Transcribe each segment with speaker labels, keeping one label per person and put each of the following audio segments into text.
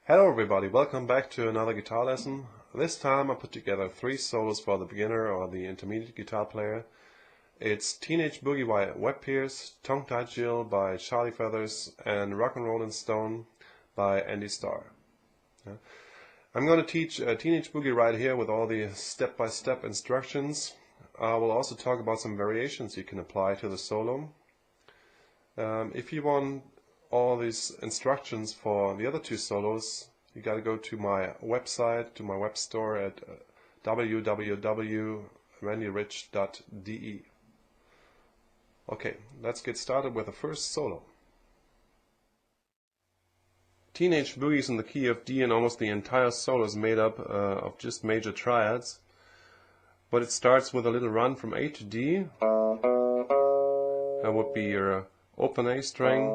Speaker 1: Hello everybody, welcome back to another guitar lesson. This time I put together 3 solos for the beginner or the intermediate guitar player. It's Teenage Boogie by Web Pierce, Tongue Tied Jill by Charlie Feathers, and Rock and Rollin' Stone by Andy Starr. I'm going to teach Teenage Boogie right here with all the step-by-step instructions. I will also talk about some variations you can apply to the solo. If you want all these instructions for the other 2 solos, you gotta go to my website, to my web store at www.randyrich.de. Okay, let's get started with the first solo. Teenage Boogie is in the key of D, and almost the entire solo is made up of just major triads. But it starts with a little run from A to D. That would be your open A string,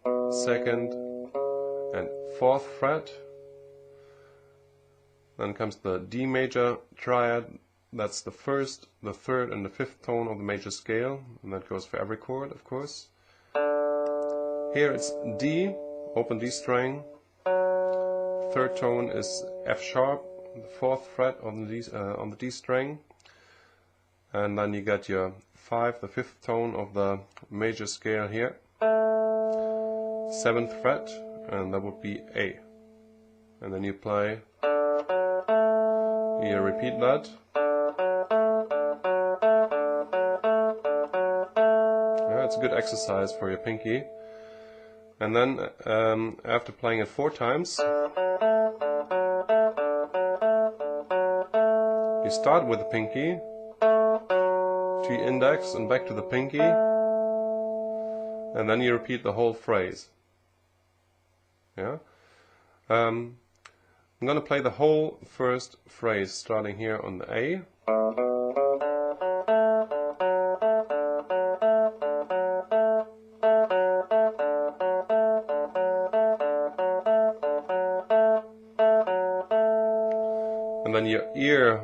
Speaker 1: 2nd and 4th fret. Then comes the D major triad. That's the 1st, the 3rd and the 5th tone of the major scale, and that goes for every chord, of course. Here it's D, open D string, 3rd tone is F sharp, the 4th fret on the D string, and then you got your 5, the 5th tone of the major scale here, 7th fret, and that would be A. And then you play, you repeat that. Yeah, it's a good exercise for your pinky. And then after playing it 4 times, you start with the pinky, to your index and back to the pinky, and then you repeat the whole phrase. Yeah. I'm going to play the whole first phrase starting here on the A. And then your ear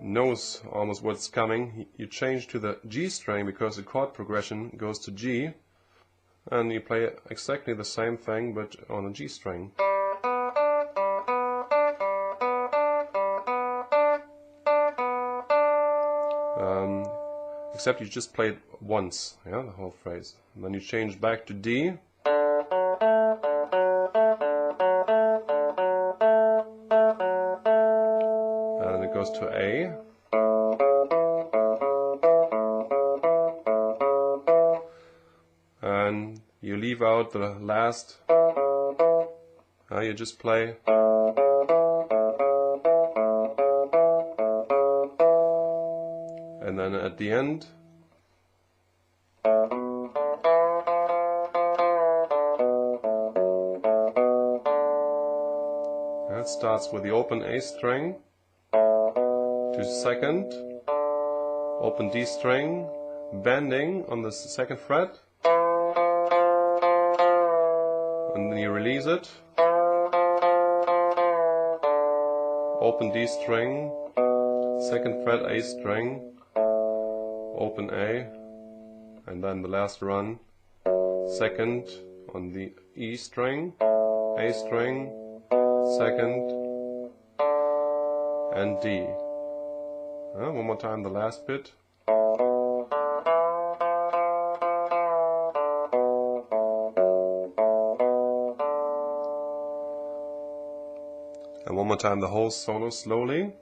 Speaker 1: knows almost what's coming. You change to the G string because the chord progression goes to G, and you play exactly the same thing but on a G string. Except you just play it once, yeah, the whole phrase. And then you change back to D. And then it goes to A. And you leave out the last. You just play. And then at the end, it starts with the open A string to 2nd, open D string, bending on the 2nd fret, and then you release it, open D string, 2nd fret A string, open A, and then the last run, 2nd on the E string, A string, 2nd, and D. One more time the last bit. And one more time the whole solo slowly.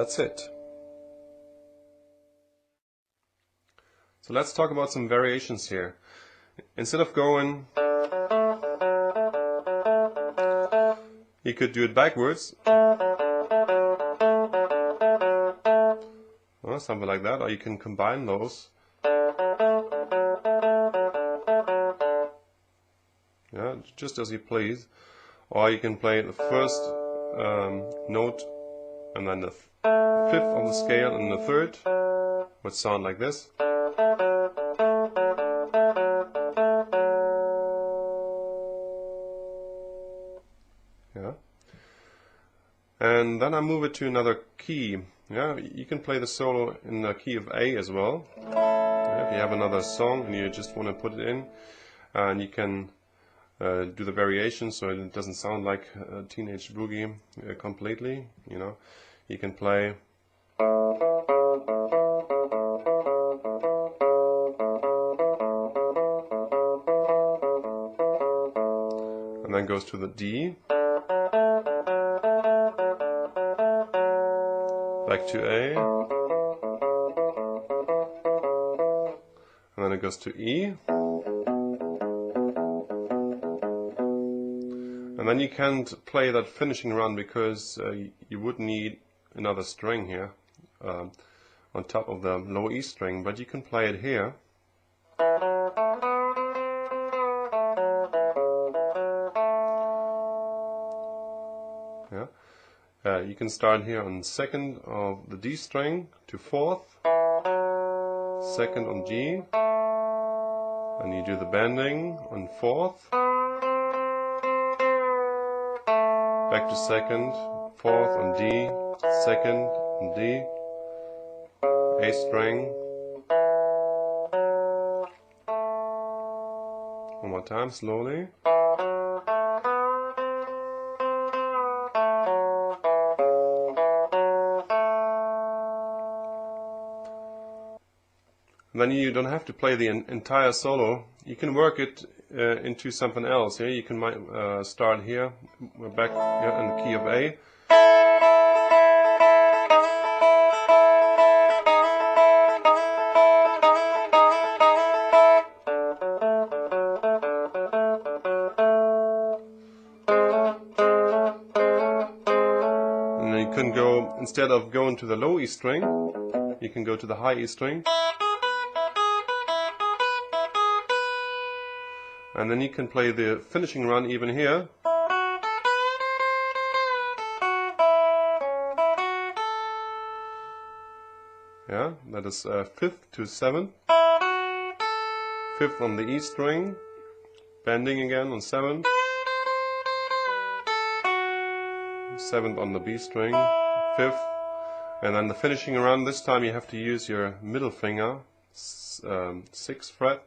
Speaker 1: that's it. So let's talk about some variations here. Instead of going, you could do it backwards, or something like that, or you can combine those. Yeah, just as you please. Or you can play the first note and then the fifth of the scale and the third, would sound like this. Yeah. And then I move it to another key. Yeah, you can play the solo in the key of A as well. Yeah, if you have another song and you just want to put it in, and you can do the variation so it doesn't sound like Teenage Boogie completely. You know, you can play. And then goes to the D, back to A, and then it goes to E, and then you can't play that finishing run because you would need another string here on top of the low E string, but you can play it here. Yeah, you can start here on second of the D string to fourth, second on G, and you do the bending on fourth, back to second, fourth on D, second on D, A string. One more time, slowly. Then you don't have to play the entire solo. You can work it into something else. Yeah, you can start here. We're back here in the key of A. And then you can go, instead of going to the low E string, you can go to the high E string. And then you can play the finishing run even here. Yeah, that is fifth to seventh. Fifth on the E string, bending again on seventh. Seventh on the B string, fifth. And then the finishing run, this time you have to use your middle finger, 6th fret.